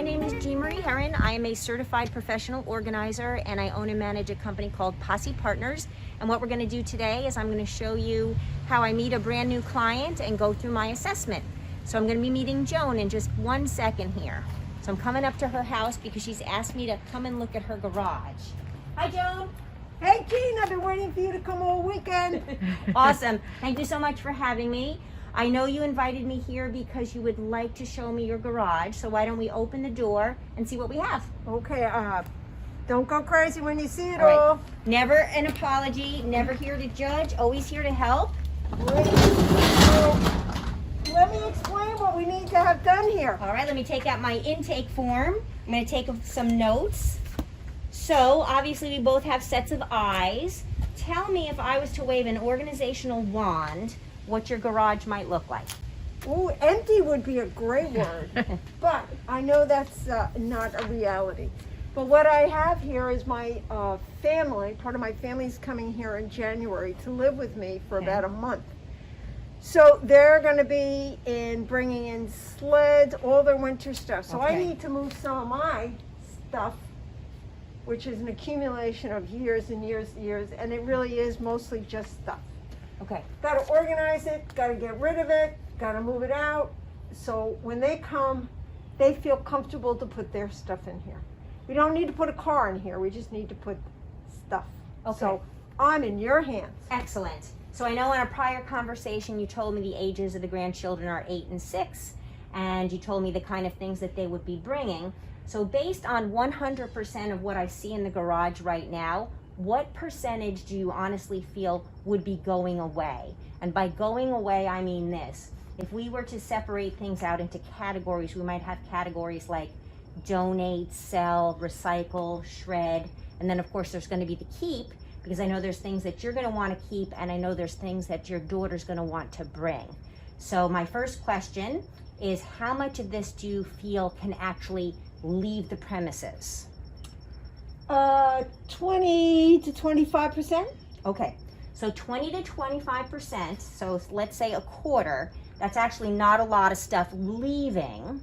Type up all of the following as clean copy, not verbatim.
name is Jean Marie Herron. I am a certified professional organizer and I own and manage a company called POSSE Partners. And what we're going to do today is I'm going to show you how I meet a brand new client and go through my assessment. So I'm going to be meeting Joan in just 1 second here. So I'm coming up to her house because she's asked me to come and look at her garage. Hi, Joan. Hey, Jean, I've been waiting for you to come all weekend. Awesome. Thank you so much for having me. I know you invited me here because you would like to show me your garage, so why don't we open the door and see what we have? Okay, don't go crazy when you see it All right. all. Never an apology, never here to judge, always here to help. Great. So, let me explain what we need to have done here. All right, let me take out my intake form. I'm going to take some notes. So, obviously we both have sets of eyes. Tell me, if I was to wave an organizational wand, what your garage might look like. Ooh, empty would be a great word, but I know that's not a reality. But what I have here is my family. Part of my family's coming here in January to live with me for about a month. So they're going to be bringing in sleds, all their winter stuff. So I need to move some of my stuff, which is an accumulation of years and years and years, and it really is mostly just stuff. Okay. Got to organize it, got to get rid of it, got to move it out. So when they come, they feel comfortable to put their stuff in here. We don't need to put a car in here, we just need to put stuff. Okay. So I'm in your hands. Excellent. So I know in a prior conversation you told me the ages of the grandchildren are 8 and 6, and you told me the kind of things that they would be bringing. So based on 100% of what I see in the garage right now, what percentage do you honestly feel would be going away? And by going away, I mean this. If we were to separate things out into categories, we might have categories like donate, sell, recycle, shred, and then of course there's going to be the keep, because I know there's things that you're going to want to keep, and I know there's things that your daughter's going to want to bring. So my first question is, how much of this do you feel can actually leave the premises? 20 to 25%. Okay, so 20 to 25%, so let's say a quarter, that's actually not a lot of stuff leaving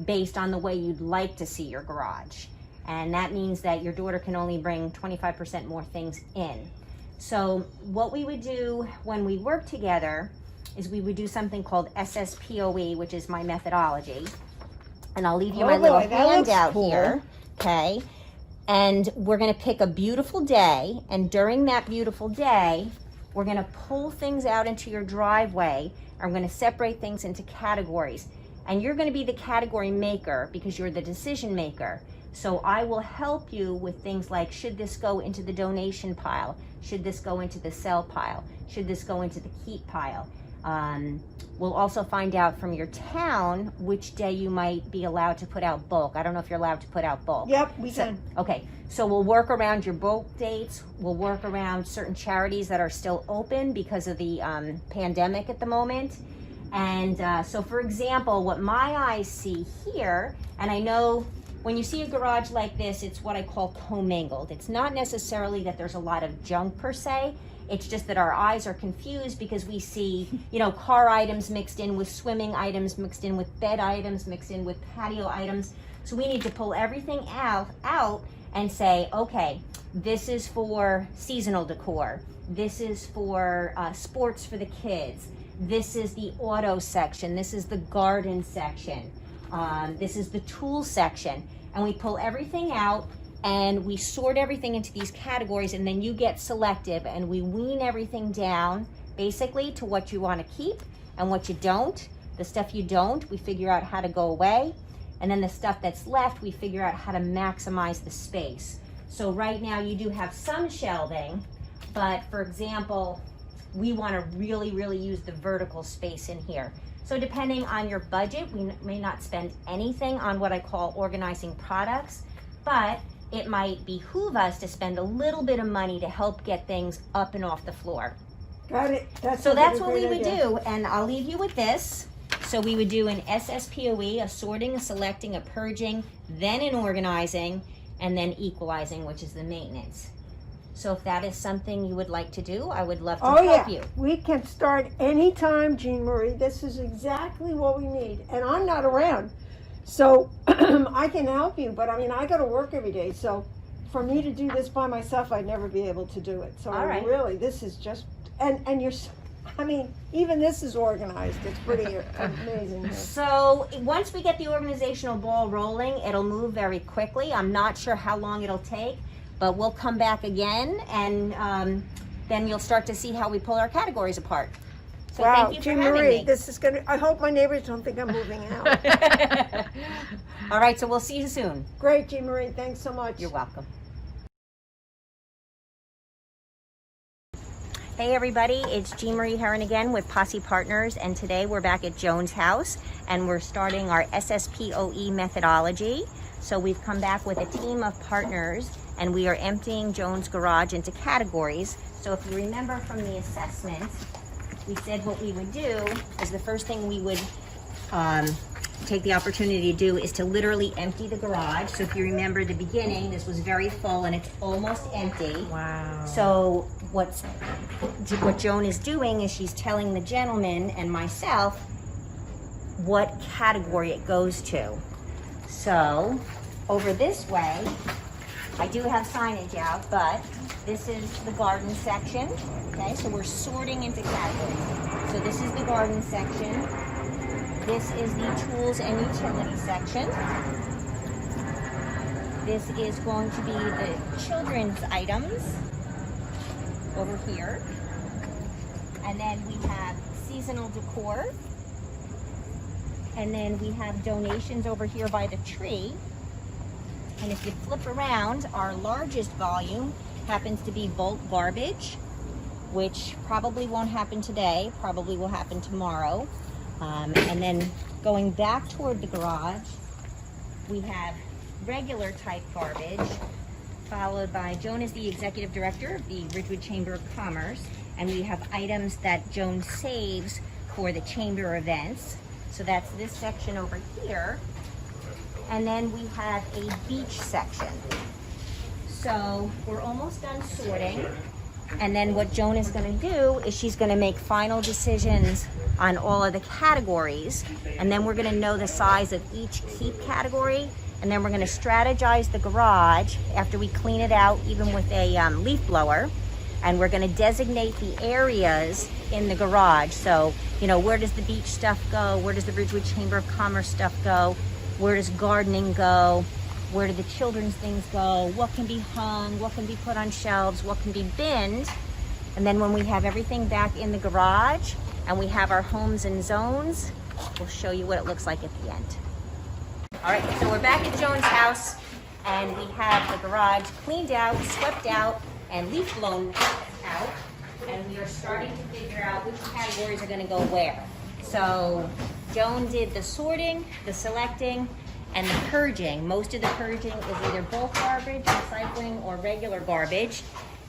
based on the way you'd like to see your garage. And that means that your daughter can only bring 25% more things in. So what we would do when we work together is we would do something called SSPOE, which is my methodology. And I'll leave you my little handout here, okay? And we're going to pick a beautiful day, and during that beautiful day, we're going to pull things out into your driveway, and we're going to separate things into categories. And you're going to be the category maker because you're the decision maker. So I will help you with things like, should this go into the donation pile? Should this go into the sell pile? Should this go into the keep pile? We'll also find out from your town which day you might be allowed to put out bulk. I don't know if you're allowed to put out bulk. Yep, we can. Okay, so we'll work around your bulk dates. We'll work around certain charities that are still open because of the pandemic at the moment. And so for example, what my eyes see here, and I know when you see a garage like this, it's what I call commingled. It's not necessarily that there's a lot of junk per se. It's just that our eyes are confused because we see, car items mixed in with swimming items, mixed in with bed items, mixed in with patio items. So we need to pull everything out and say, okay, this is for seasonal decor. This is for sports for the kids. This is the auto section. This is the garden section. This is the tool section. And we pull everything out and we sort everything into these categories, and then you get selective and we wean everything down basically to what you want to keep and what you don't. The stuff you don't, we figure out how to go away. And then the stuff that's left, we figure out how to maximize the space. So right now you do have some shelving, but for example, we want to really, really use the vertical space in here. So depending on your budget, we may not spend anything on what I call organizing products, but it might behoove us to spend a little bit of money to help get things up and off the floor. Got it. So that's what we would do, and I'll leave you with this. So we would do an SSPOE, a sorting, a selecting, a purging, then an organizing, and then equalizing, which is the maintenance. So if that is something you would like to do, I would love to help you. We can start anytime, Jean Marie. This is exactly what we need. And I'm not around. So I can help you, but I mean, I go to work every day. So for me to do this by myself, I'd never be able to do it. So All right. really, this is just, and you're, I mean, even this is organized. It's pretty amazing here. So once we get the organizational ball rolling, it'll move very quickly. I'm not sure how long it'll take, but we'll come back again, and then you'll start to see how we pull our categories apart. So Wow, thank you for Jean having Marie, me. this is gonna, I hope my neighbors don't think I'm moving out. All right, so we'll see you soon. Great, Jean Marie, thanks so much. You're welcome. Hey everybody, it's Jean Marie Heron again with Posse Partners, and today we're back at Joan's house and we're starting our SSPOE methodology. So we've come back with a team of partners and we are emptying Joan's garage into categories. So if you remember from the assessment, we said what we would do is the first thing we would take the opportunity to do is to literally empty the garage. So if you remember the beginning, this was very full and it's almost empty. Wow. So what Joan is doing is she's telling the gentleman and myself what category it goes to. So over this way, I do have signage out, but this is the garden section. Okay, so we're sorting into categories. So this is the garden section. This is the tools and utility section. This is going to be the children's items over here. And then we have seasonal decor. And then we have donations over here by the tree. And if you flip around, our largest volume happens to be bulk garbage, which probably won't happen today, probably will happen tomorrow. And then going back toward the garage, we have regular type garbage, followed by Joan is the executive director of the Ridgewood Chamber of Commerce, and we have items that Joan saves for the chamber events. So that's this section over here. And then we have a beach section. So we're almost done sorting. And then what Joan is gonna do is she's gonna make final decisions on all of the categories. And then we're gonna know the size of each keep category. And then we're gonna strategize the garage after we clean it out, even with a leaf blower. And we're gonna designate the areas in the garage. So, you know, where does the beach stuff go? Where does the Ridgewood Chamber of Commerce stuff go? Where does gardening go? Where do the children's things go? What can be hung? What can be put on shelves? What can be binned? And then when we have everything back in the garage and we have our homes and zones, we'll show you what it looks like at the end. All right, so we're back at Joan's house and we have the garage cleaned out, swept out, and leaf blown out. And we are starting to figure out which categories are gonna go where. So Joan did the sorting, the selecting, and the purging. Most of the purging is either bulk garbage, recycling, or regular garbage.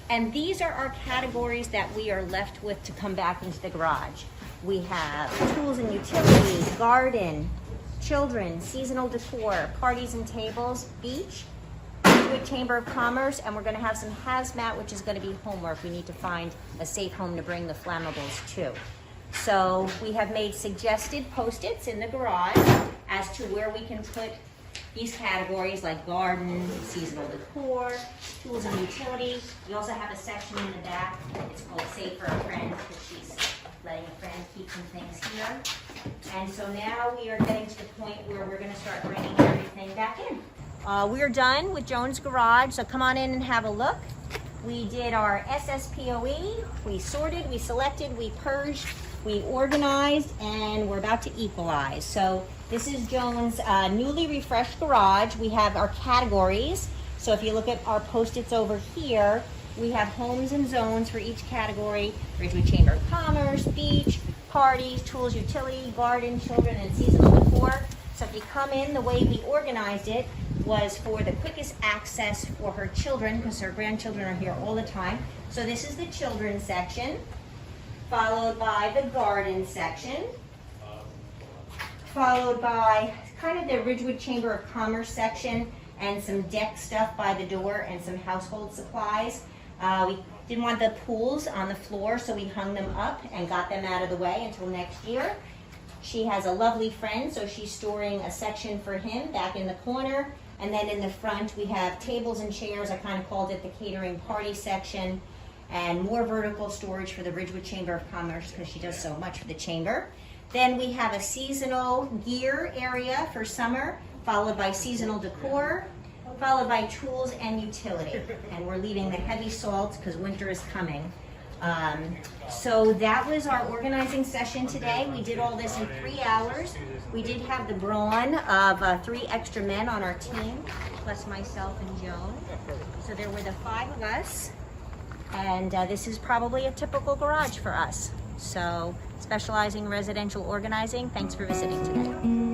And these are our categories that we are left with to come back into the garage. We have tools and utilities, garden, children, seasonal decor, parties and tables, beach, Ridgewood Chamber of Commerce, and we're gonna have some hazmat, which is gonna be homework. We need to find a safe home to bring the flammables to. So we have made suggested Post-its in the garage as to where we can put these categories like garden, seasonal decor, tools and utility. We also have a section in the back. It's called Save for a Friend because she's letting a friend keep some things here. And so now we are getting to the point where we're going to start bringing everything back in. We're done with Joan's garage, so come on in and have a look. We did our SSPOE, we sorted, we selected, we purged, we organized, and we're about to equalize. So this is Joan's newly refreshed garage. We have our categories. So if you look at our Post-its over here, we have homes and zones for each category: Ridgewood Chamber of Commerce, beach, parties, tools, utility, garden, children, and seasonal decor. So if you come in, the way we organized it was for the quickest access for her children, because her grandchildren are here all the time. So this is the children's section, followed by the garden section, followed by kind of the Ridgewood Chamber of Commerce section and some deck stuff by the door and some household supplies. We didn't want the pools on the floor, so we hung them up and got them out of the way until next year. She has a lovely friend, so she's storing a section for him back in the corner. And then in the front, we have tables and chairs. I kind of called it the catering party section. And more vertical storage for the Ridgewood Chamber of Commerce because she does so much for the chamber. Then we have a seasonal gear area for summer, followed by seasonal decor, followed by tools and utility. And we're leaving the heavy salt because winter is coming. So that was our organizing session today. We did all this in 3 hours. We did have the brawn of 3 extra men on our team, plus myself and Joan. So there were the 5 of us. And this is probably a typical garage for us. So specializing in residential organizing. Thanks for visiting today.